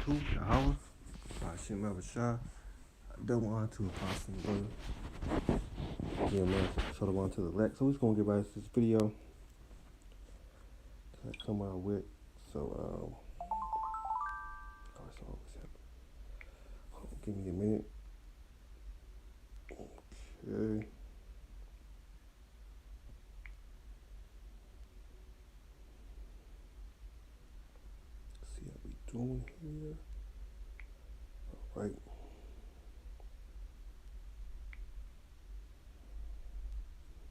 to the house. Shim Shah. Double on to Apostle Brother. Yeah, man. Shut on to the Lex. So we're just gonna get right into this video that I come out with. So give me a minute. Okay. Let's see how we doing here. All right.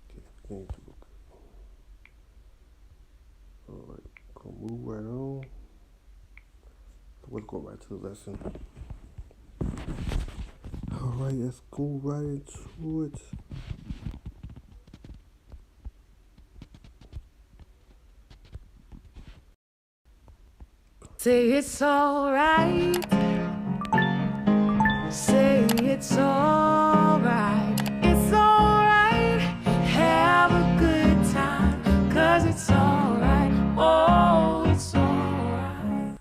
Okay, everything's good. All right, gonna move right on. So let's go right to the lesson. All right, let's go right into it. Say it's alright. Say it's alright. It's alright. Have a good time. 'Cause it's alright. Oh, it's alright.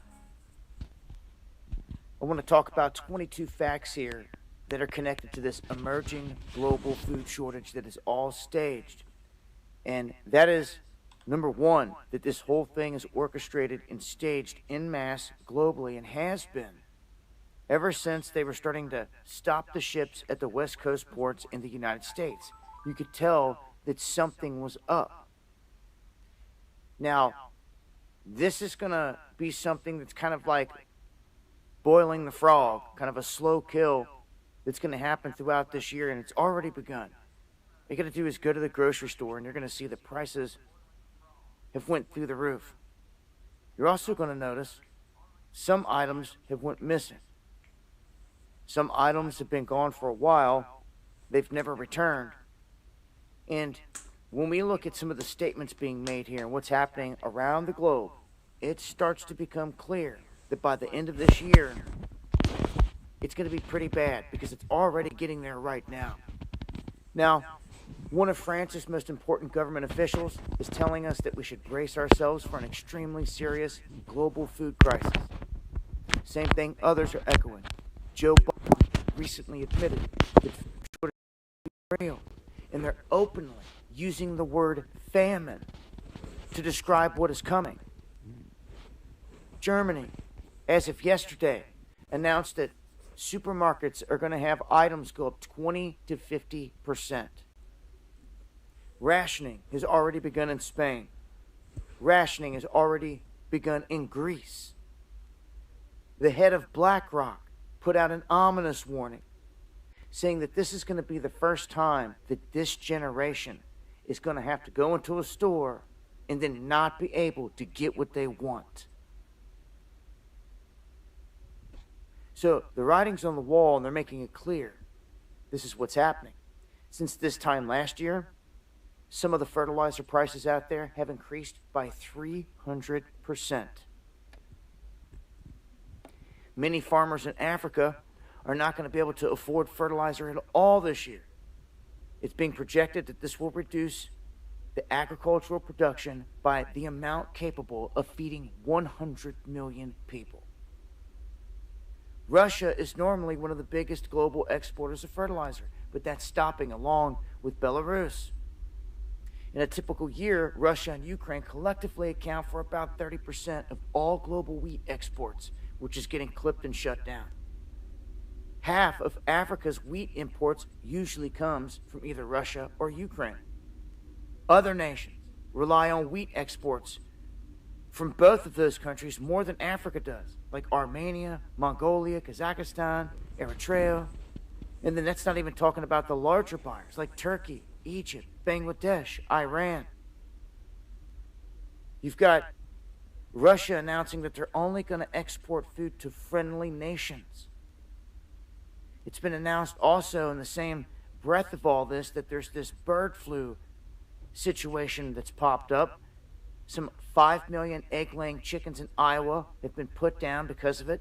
I want to talk about 22 facts here that are connected to this emerging global food shortage that is all staged. And that is number one, that this whole thing is orchestrated and staged en masse globally and has been ever since they were starting to stop the ships at the West Coast ports in the United States. You could tell that something was up. Now, this is going to be something that's kind of like boiling the frog, kind of a slow kill that's going to happen throughout this year, and it's already begun. All you got to do is go to the grocery store, and you're going to see the prices have went through the roof. You're also going to notice some items have went missing. Some items have been gone for a while. They've never returned. And when we look at some of the statements being made here and what's happening around the globe, it starts to become clear that by the end of this year, it's going to be pretty bad because it's already getting there right now. Now, one of France's most important government officials is telling us that we should brace ourselves for an extremely serious global food crisis. Same thing others are echoing. Joe Biden recently admitted that food shortage is real, and they're openly using the word famine to describe what is coming. Germany, as of yesterday, announced that supermarkets are going to have items go up 20 to 50%. Rationing has already begun in Spain. Rationing has already begun in Greece. The head of BlackRock put out an ominous warning, saying that this is going to be the first time that this generation is going to have to go into a store and then not be able to get what they want. So the writing's on the wall, and they're making it clear. This is what's happening. Since this time last year, some of the fertilizer prices out there have increased by 300%. Many farmers in Africa are not going to be able to afford fertilizer at all this year. It's being projected that this will reduce the agricultural production by the amount capable of feeding 100 million people. Russia is normally one of the biggest global exporters of fertilizer, but that's stopping along with Belarus. In a typical year, Russia and Ukraine collectively account for about 30% of all global wheat exports, which is getting clipped and shut down. Half of Africa's wheat imports usually comes from either Russia or Ukraine. Other nations rely on wheat exports from both of those countries more than Africa does, like Armenia, Mongolia, Kazakhstan, Eritrea. And then that's not even talking about the larger buyers like Turkey, Egypt, Bangladesh, Iran. You've got Russia announcing that they're only going to export food to friendly nations. It's been announced also in the same breath of all this that there's this bird flu situation that's popped up. Some 5 million egg-laying chickens in Iowa have been put down because of it.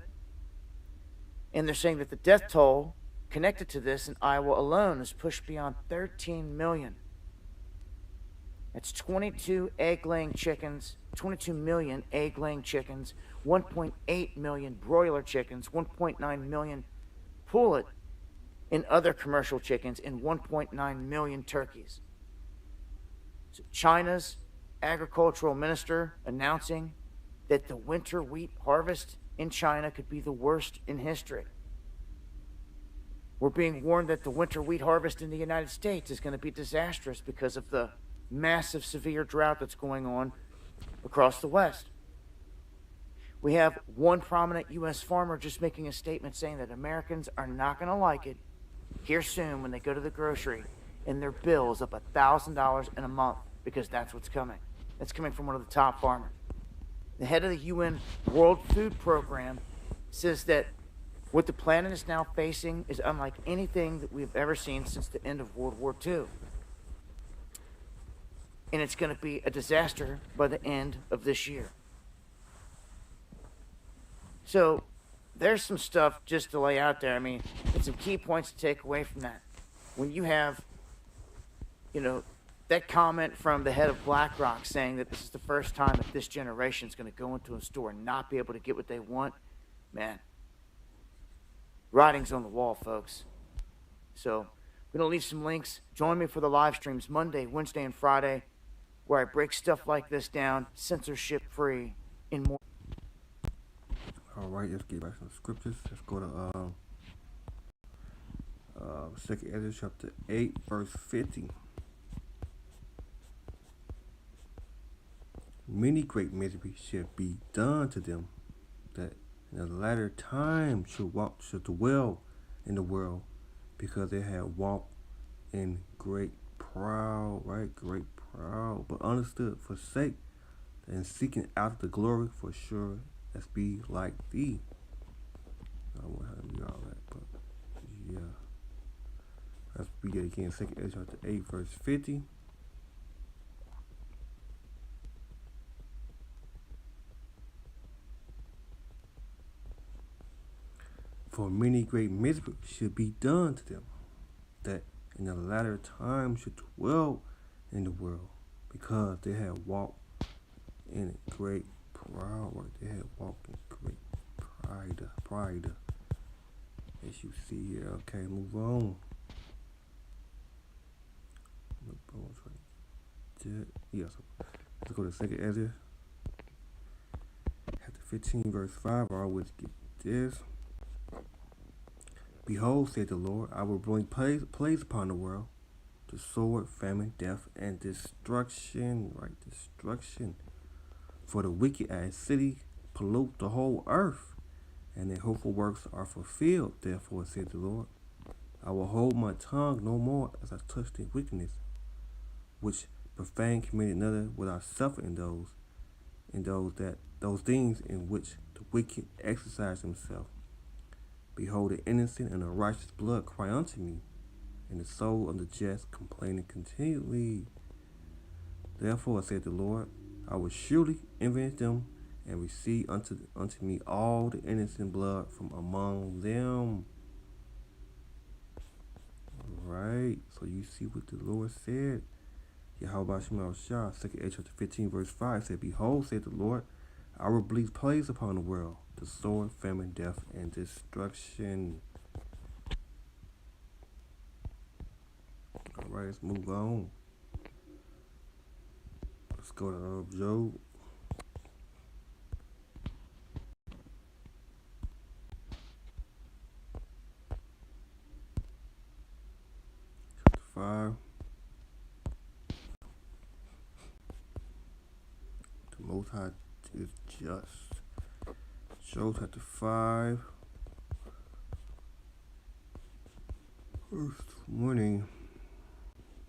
And they're saying that the death toll connected to this in Iowa alone is pushed beyond 13 million. That's 22 million egg-laying chickens 1.8 million broiler chickens, 1.9 million pullet and other commercial chickens, and 1.9 million turkeys. So China's agricultural minister announcing that the winter wheat harvest in China could be the worst in history. We're being warned that the winter wheat harvest in the United States is going to be disastrous because of the massive severe drought that's going on across the West. We have one prominent U.S. farmer just making a statement saying that Americans are not going to like it here soon when they go to the grocery and their bill is up $1,000 in a month, because that's what's coming. That's coming from one of the top farmers. The head of the UN World Food Program says that what the planet is now facing is unlike anything that we've ever seen since the end of World War II. And it's going to be a disaster by the end of this year. So there's some stuff just to lay out there. I mean, and some key points to take away from that. When you have, that comment from the head of BlackRock saying that this is the first time that this generation is going to go into a store and not be able to get what they want, man, writing's on the wall, folks. So I'm going to leave some links. Join me for the live streams Monday, Wednesday, and Friday, where I break stuff like this down, censorship-free, in more. All right, let's get back to the scriptures. Let's go to 2 Ezra chapter 8, verse 50. Many great miseries shall be done to them that in the latter time should dwell in the world, because they have walked in great proud, right? Great proud, but understood, forsake, and seeking out the glory for sure as be like thee. I won't have to read all that, but yeah. Let's read it again. 2 Ezra chapter 8, verse 50. For many great miseries should be done to them, that in the latter time should dwell in the world, because they have walked in great pride. They have walked in great pride. As you see here. Okay, move on. Yes. Let's go to 2 Ezra chapter 15, verse 5. I always get this. Behold, said the Lord, I will bring plagues upon the world, the sword, famine, death, and destruction. Right, destruction. For the wicked as city pollute the whole earth, and their hopeful works are fulfilled. Therefore, said the Lord, I will hold my tongue no more as I touch their wickedness, which profane committed another without suffering those things in which the wicked exercise themselves. Behold, the innocent and the righteous blood cry unto me, and the soul of the just complaining continually. Therefore, said the Lord, I will surely avenge them, and receive unto me all the innocent blood from among them. Right. So you see what the Lord said. Yahweh Shema Shah, 2 Ezra chapter 15, verse 5 said, Behold, said the Lord, I will release plagues upon the world, the sword, famine, death, and destruction. All right, let's move on. Let's go to Job. Chapter 5. The Most High is just. Job chapter 5. Verse 20.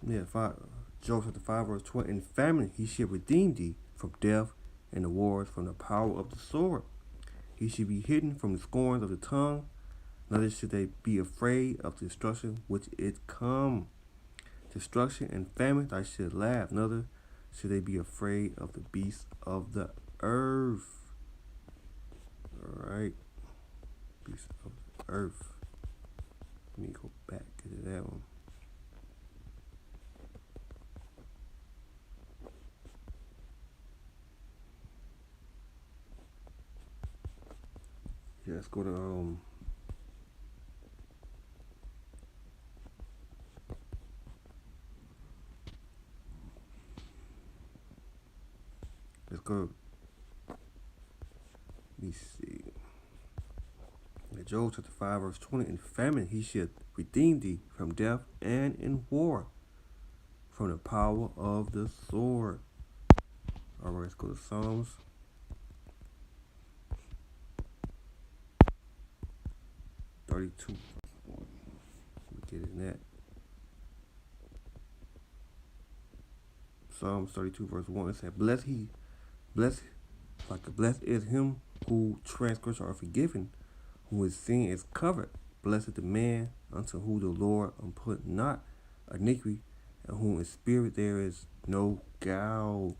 Yeah, 5. Job chapter 5, verse 20. In famine he shall redeem thee from death, and the wars from the power of the sword. He shall be hidden from the scorns of the tongue, neither should they be afraid of the destruction which it come. Destruction and famine I should laugh, neither should they be afraid of the beasts of the earth. Alright. Beasts of the earth. Let me go back to that one. Yeah, let's go to let's go. Let me see. Joel chapter 5 verse 20. In famine he shall redeem thee from death, and in war from the power of the sword. All right, let's go to Psalms 32. Let me get in that. Psalms 32 verse 1. It said, blessed is him whose transgressions are forgiven, whose sin is covered. Blessed the man unto whom the Lord put not iniquity, and whom in spirit there is no guile.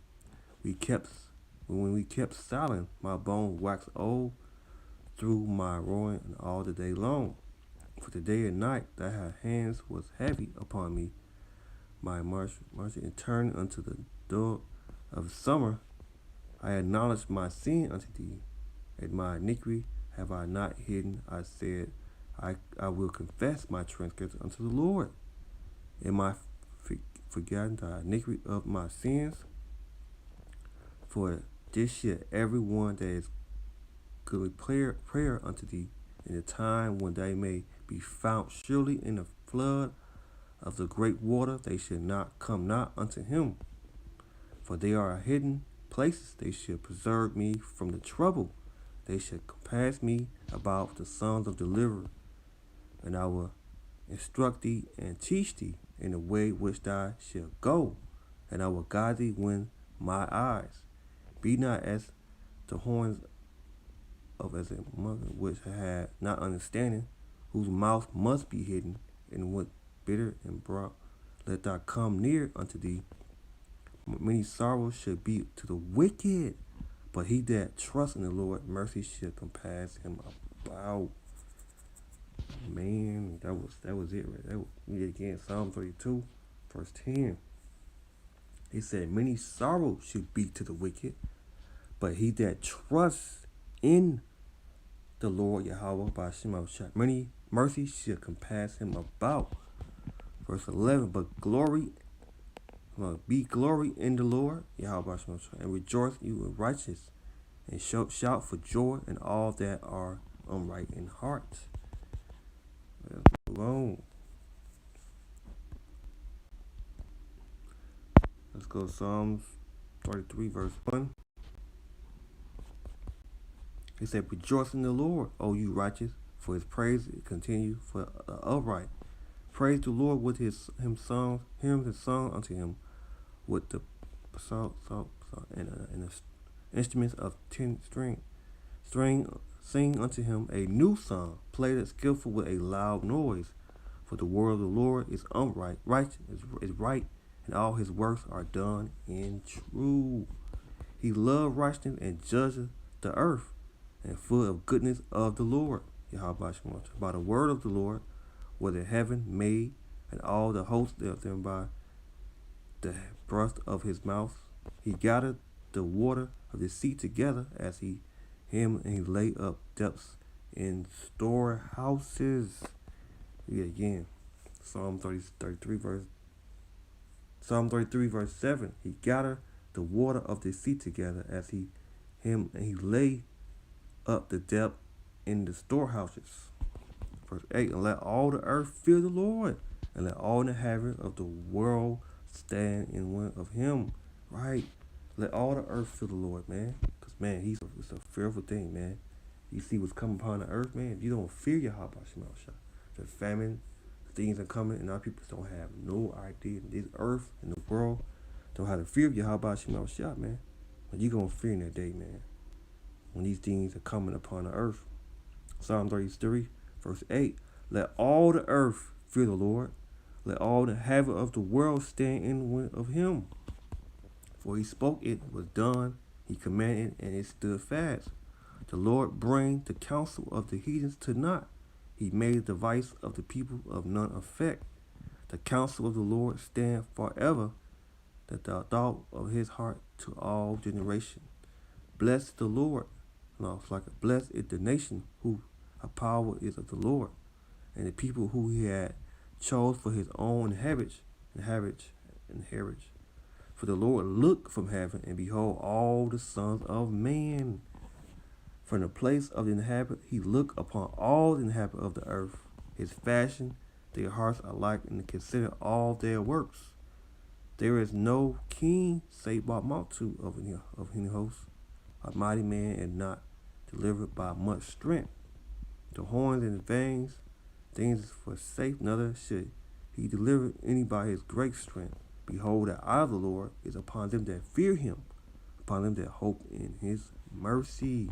When we kept silent, my bones waxed old through my ruin and all the day long. For the day and night thy hands was heavy upon me. My mercy and turned unto the dog of summer. I acknowledged my sin unto thee, and my iniquity have I not hidden. I said, I will confess my transgression unto the Lord. Am I forgotten the iniquity of my sins? For this shall every one that is goodly prayer unto thee in the time when they may be found. Surely in the flood of the great water they shall not come not unto him. For they are hidden places, they shall preserve me from the trouble. They shall compass me about the sons of deliverer. And I will instruct thee and teach thee in the way which thou shalt go. And I will guide thee with my eyes. Be not as the horns of as a mother which had not understanding, whose mouth must be hidden, and with bitter and broad let thou come near unto thee. Many sorrows shall be to the wicked, but he that trusts in the Lord, mercy shall compass him about. Man, that was it right there. We did again, Psalm 32, verse 10. He said, many sorrows should be to the wicked, but he that trusts in the Lord Yahweh by Shema Shah, many mercy shall compass him about. Verse 11, but be glory in the Lord Yahweh by Shema Shah, and rejoice you in righteousness, and shout for joy in all that are upright in heart. Let's move on. Let's go to Psalms 33 verse 1. He said, rejoice in the Lord, O you righteous, for his praise continue for the upright. Praise the Lord with hymns and songs unto him, with the psalm and the instruments of 10 string. Sing unto him a new song, play it skillful with a loud noise. For the word of the Lord is upright, is right, and all his works are done in truth. He loved righteousness and judgeth the earth, and full of goodness of the Lord. Yahweh by the word of the Lord were the heaven made, and all the hosts of them by the breath of his mouth. He gathered the water of the sea together as he laid up depths in storehouses. Read again. Psalm 33 verse 7. He gathered the water of the sea together as he lay up the depth in the storehouses. Verse 8, and let all the earth fear the Lord, and let all the inhabitants of the world stand in one of him. Right? Let all the earth fear the Lord, man. Because, man, it's a fearful thing, man. You see what's coming upon the earth, man. If you don't fear Yahweh Shema Shah, the famine, things are coming, and our people don't have no idea. This earth and the world don't have to fear Yahweh Shema Shah, man. But you're going to fear in that day, man, when these things are coming upon the earth. Psalm 33, verse 8. Let all the earth fear the Lord. Let all the inhabitants of the world stand in one of him. For he spoke, it was done. He commanded, and it stood fast. The Lord bring the counsel of the heathens to naught. He made the device of the people of none effect. The counsel of the Lord stand forever, that the thought of his heart to all generations. Bless the Lord, No, it's like a blessed is the nation who a power is of the Lord, and the people who he had chose for his own inheritance. For the Lord looked from heaven, and behold, all the sons of man. From the place of the inhabit, he looked upon all the inhabit of the earth. His fashion, their hearts alike, and consider all their works. There is no king save by multitude of any host, a mighty man and not delivered by much strength. The horns and the veins, things for safe, neither should he deliver any by his great strength. Behold, the eye of the Lord is upon them that fear him, upon them that hope in his mercy,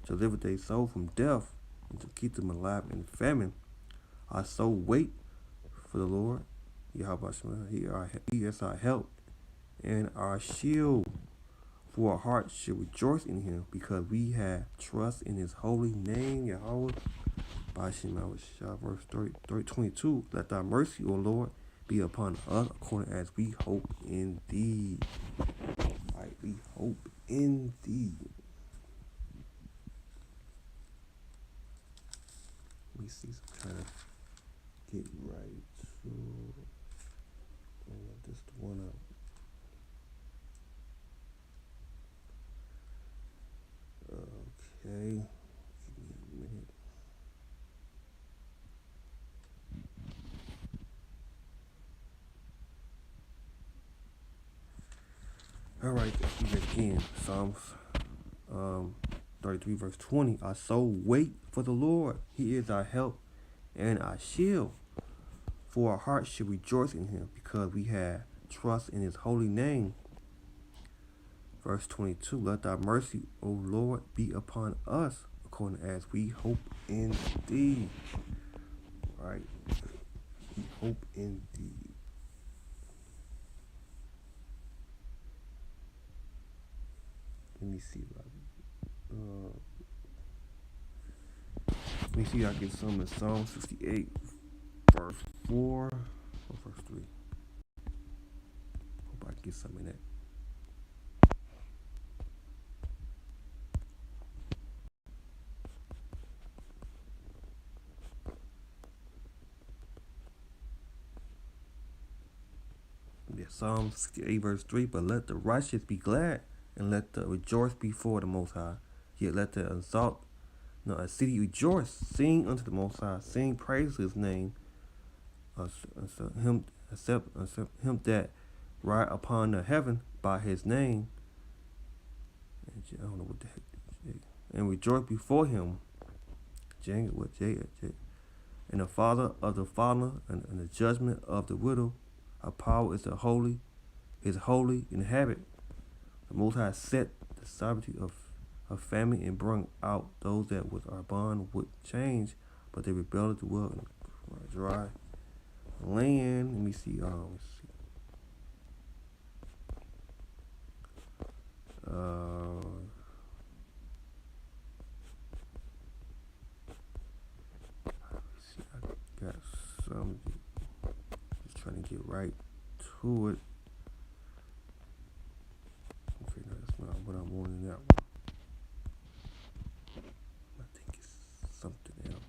to deliver their soul from death, and to keep them alive in famine. Our soul wait for the Lord. Yahweh he is our help and our shield. For our heart should rejoice in him, because we have trust in his holy name, Yahweh. Verse 22. Let thy mercy, O Lord, be upon us according as we hope in thee. Alright, we hope in thee. Let me see, I'm trying to get right to this the one up. Okay, give me a minute. All right, let's read it again. Psalms 33 verse 20. Our soul wait for the Lord. He is our help and our shield. For our heart should rejoice in him, because we have trust in his holy name. Verse 22. Let thy mercy, O Lord, be upon us, according as we hope in thee. All right. We hope in thee. Let me see if I get some in Psalm 68, verse 4 or verse 3. Hope I get some in that. Yeah, Psalm 68, verse 3. But let the righteous be glad, and let the rejoice before the Most High. Yet let the a city rejoice. Sing unto the Most High. Sing praise to his name. Accept him that ride upon the heaven by his name. I don't know what the heck. And rejoice before him. And the father of the father, and the judgment of the widow. Our power is his holy inhabit. The Most High set the sovereignty of famine, and brought out those that with our bond would change, but they rebelled the well in dry land. Let me see. I got some. Just trying to get right to it. Okay, no, that's not what I'm wanting in that one. I think it's something else.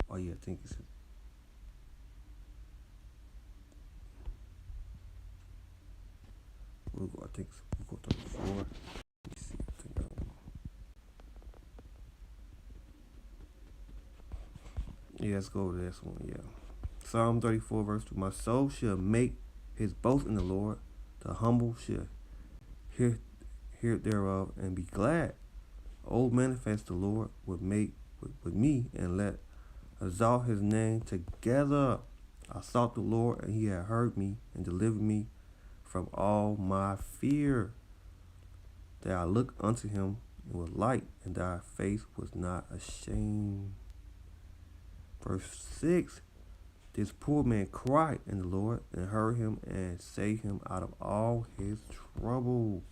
Oh yeah, I think it's. I think we'll go 34. Let me see. I think that one. Yeah, let's go to this one. Yeah. Psalm 34 verse 2. My soul shall make his boast in the Lord. The humble shall hear thereof and be glad. Oh, manifest the Lord with me, and let exalt his name together. I sought the Lord, and he had heard me and delivered me from all my fear. That I looked unto him with light, and thy face was not ashamed. Verse 6. This poor man cried in the Lord, and heard him and saved him out of all his trouble.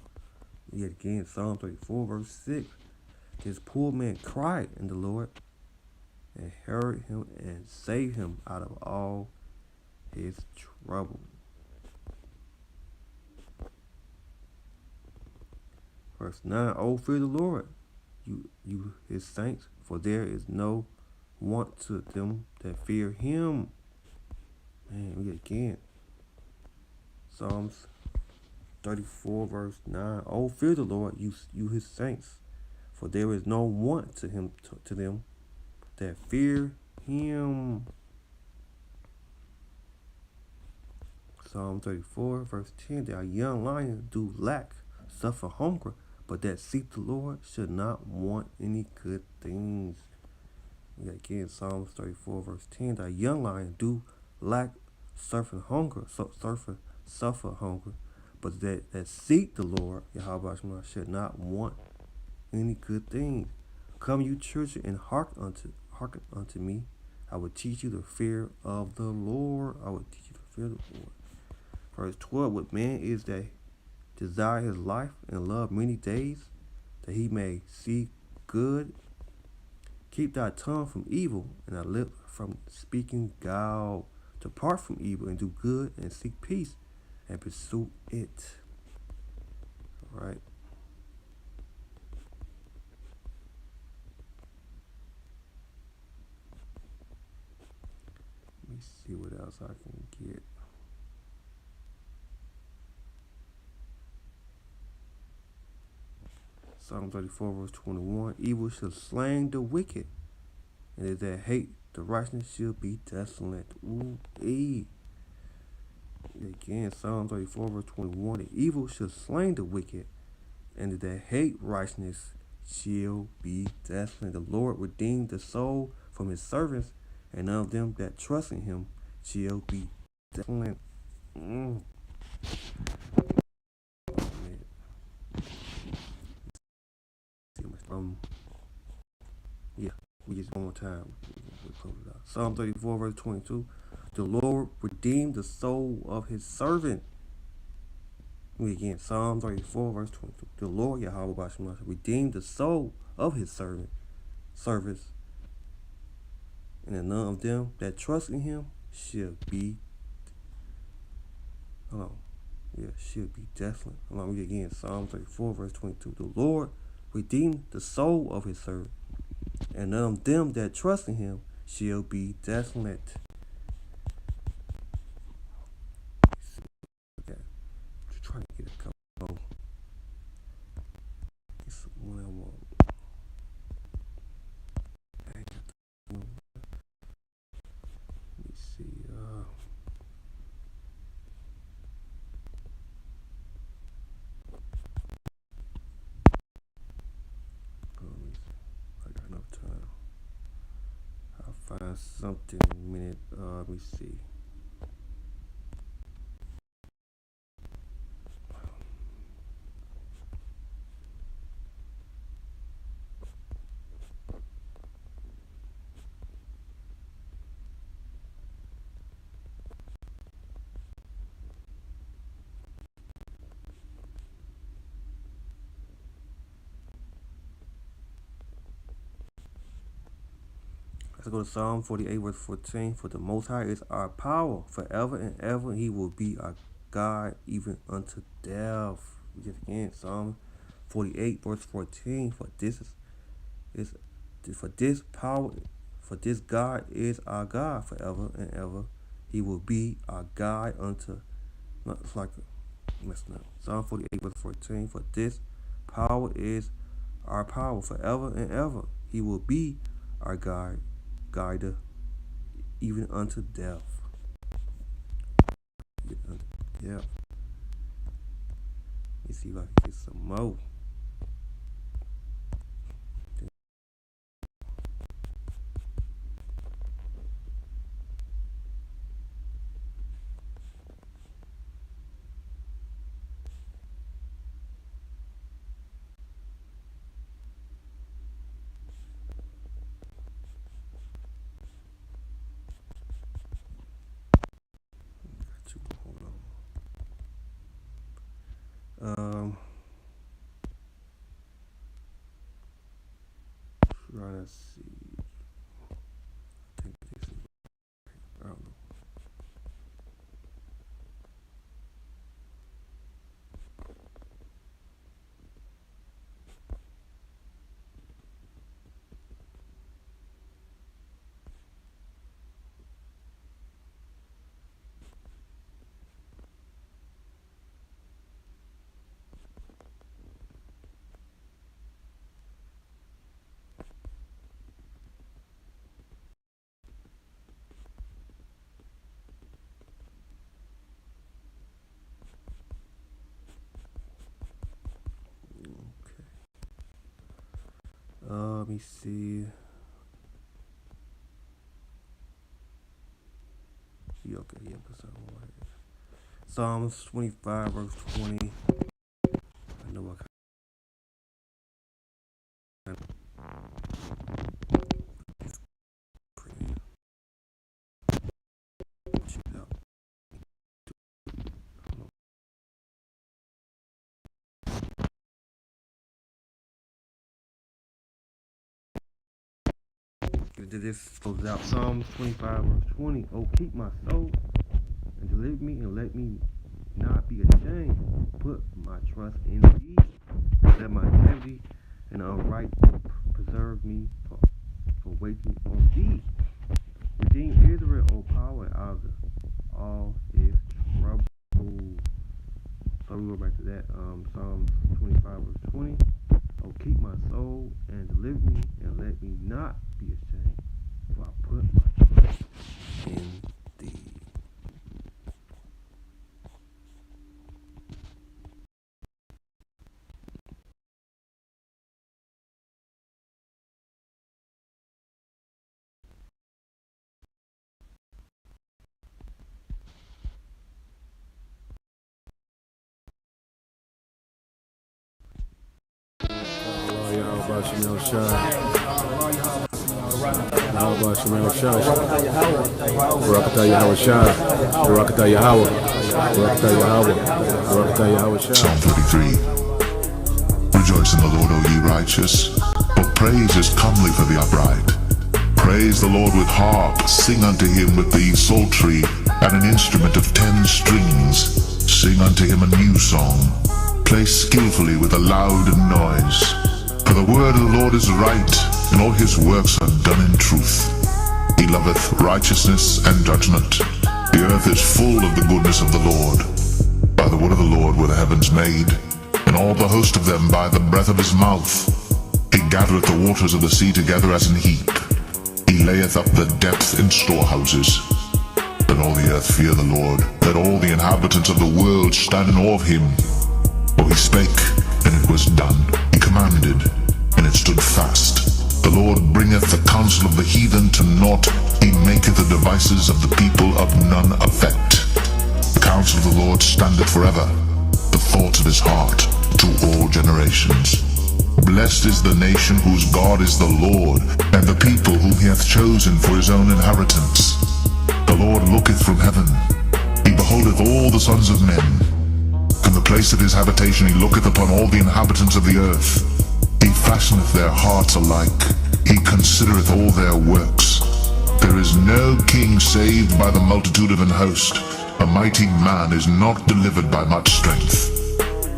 Yet again, Psalm 34, verse 6. This poor man cried in the Lord, and heard him and saved him out of all his trouble. Verse 9. Oh, fear the Lord, you his saints, for there is no want to them that fear him. Man, we again. Psalms 34 verse 9. Oh, fear the Lord, you his saints, for there is no want to him to them that fear him. Psalm 34 verse 10. That young lions do lack, suffer hunger, but that seek the Lord should not want any good things. Again, Psalms 34 verse 10. That young lion do lack, suffer hunger, suffer hunger, but that seek the Lord, Yahweh should not want any good thing. Come, you children, and hearken unto me. I will teach you the fear of the Lord. I will teach you the fear of the Lord. Verse 12. What man is that desire his life and love many days, that he may see good? Keep thy tongue from evil and thy lip from speaking guile. Depart from evil and do good and seek peace and pursue it. All right. Let me see what else I can get. Psalm 34 verse 21. Evil shall slay the wicked, and they that hate the righteousness shall be desolate. Ooh, Again, Psalm 34 verse 21. The evil shall slay the wicked, and they that hate righteousness shall be desolate. The Lord redeemed the soul from his servants, and none of them that trust in him shall be desolate. Yeah, we just one more time. We close it out. Psalm 34 verse 22. The Lord redeemed the soul of his servant. We again, Psalm 34 verse 22. The Lord Yahweh redeemed the soul of his service, and none of them that trust in him shall be shall be desolate. Read again, Psalm 34 verse 22. The Lord redeemed the soul of his servant, and none of them that trust in him shall be desolate. Okay, just trying to get a couple. Get some one I want. Let me see. I got enough time. I'll find something in a minute. Let me see. Let's go to Psalm 48 verse 14. For the Most High is our power forever and ever. He will be our God even unto death. We just again, Psalm 48 verse 14. For this God is our God forever and ever. He will be our God unto. No, it's like messing up. Psalm 48 verse 14. For this power is our power forever and ever. He will be our God. Guide even unto death. Yeah. Let me see if I can get some more. Hold on. Trying to see. I think this is. I don't know. Let me see. Yeah, okay, yeah, that's all right. Psalms 25, verse 20. I know I kind of check it out. This goes out. Psalms 25, verse 20. Oh, keep my soul and deliver me and let me not be ashamed. Put my trust in thee. Let my integrity and upright preserve me for waiting on thee. Redeem Israel, O power, out of all his trouble. So we go back to that. Psalms 25, verse 20. Oh, keep my soul and deliver me and let me not be ashamed. For I put my trust in thee. How about Shemel Shah? How about Shemel Shah? Barakatah Yahweh Shah. Barakatah Yahweh. Barakatah Yahweh. Barakatah Yahweh Shah. Psalm 33. Rejoice in the Lord, O ye righteous, for praise is comely for the upright. Praise the Lord with harp, sing unto him with the psaltery, and an instrument of 10 strings. Sing unto him a new song. Play skillfully with a loud noise. For the word of the Lord is right, and all his works are done in truth. He loveth righteousness and judgment. The earth is full of the goodness of the Lord. By the word of the Lord were the heavens made, and all the host of them by the breath of his mouth. He gathereth the waters of the sea together as an heap. He layeth up the depth in storehouses. Let all the earth fear the Lord. Let all the inhabitants of the world stand in awe of him. For he spake, and it was done. He commanded, and it stood fast. The Lord bringeth the counsel of the heathen to naught. He maketh the devices of the people of none effect. The counsel of the Lord standeth forever, the thoughts of his heart to all generations. Blessed is the nation whose God is the Lord, and the people whom he hath chosen for his own inheritance. The Lord looketh from heaven, he beholdeth all the sons of men. From the place of his habitation he looketh upon all the inhabitants of the earth. He fashioneth their hearts alike, he considereth all their works. There is no king saved by the multitude of an host. A mighty man is not delivered by much strength.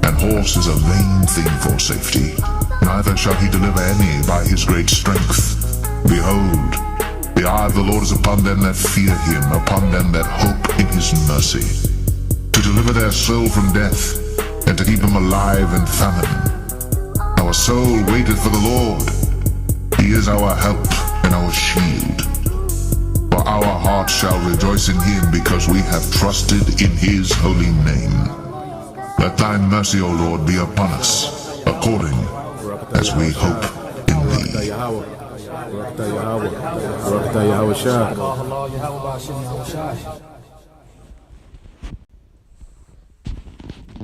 An horse is a vain thing for safety, neither shall he deliver any by his great strength. Behold, the eye of the Lord is upon them that fear him, upon them that hope in his mercy, to deliver their soul from death, and to keep them alive in famine. Our soul waiteth for the Lord. He is our help and our shield. For our heart shall rejoice in him, because we have trusted in his holy name. Let thy mercy, O Lord, be upon us, according as we hope in thee. Barakatah Yahweh. Barakatah Yahweh Shah.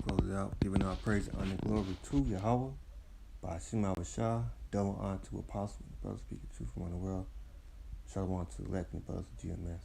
Close it out, giving our praise and honor and glory to Yahweh by Shema Shah. Double honor to Apostle, brothers speaking truth from the world. Shalom to the elect and brothers of GMS.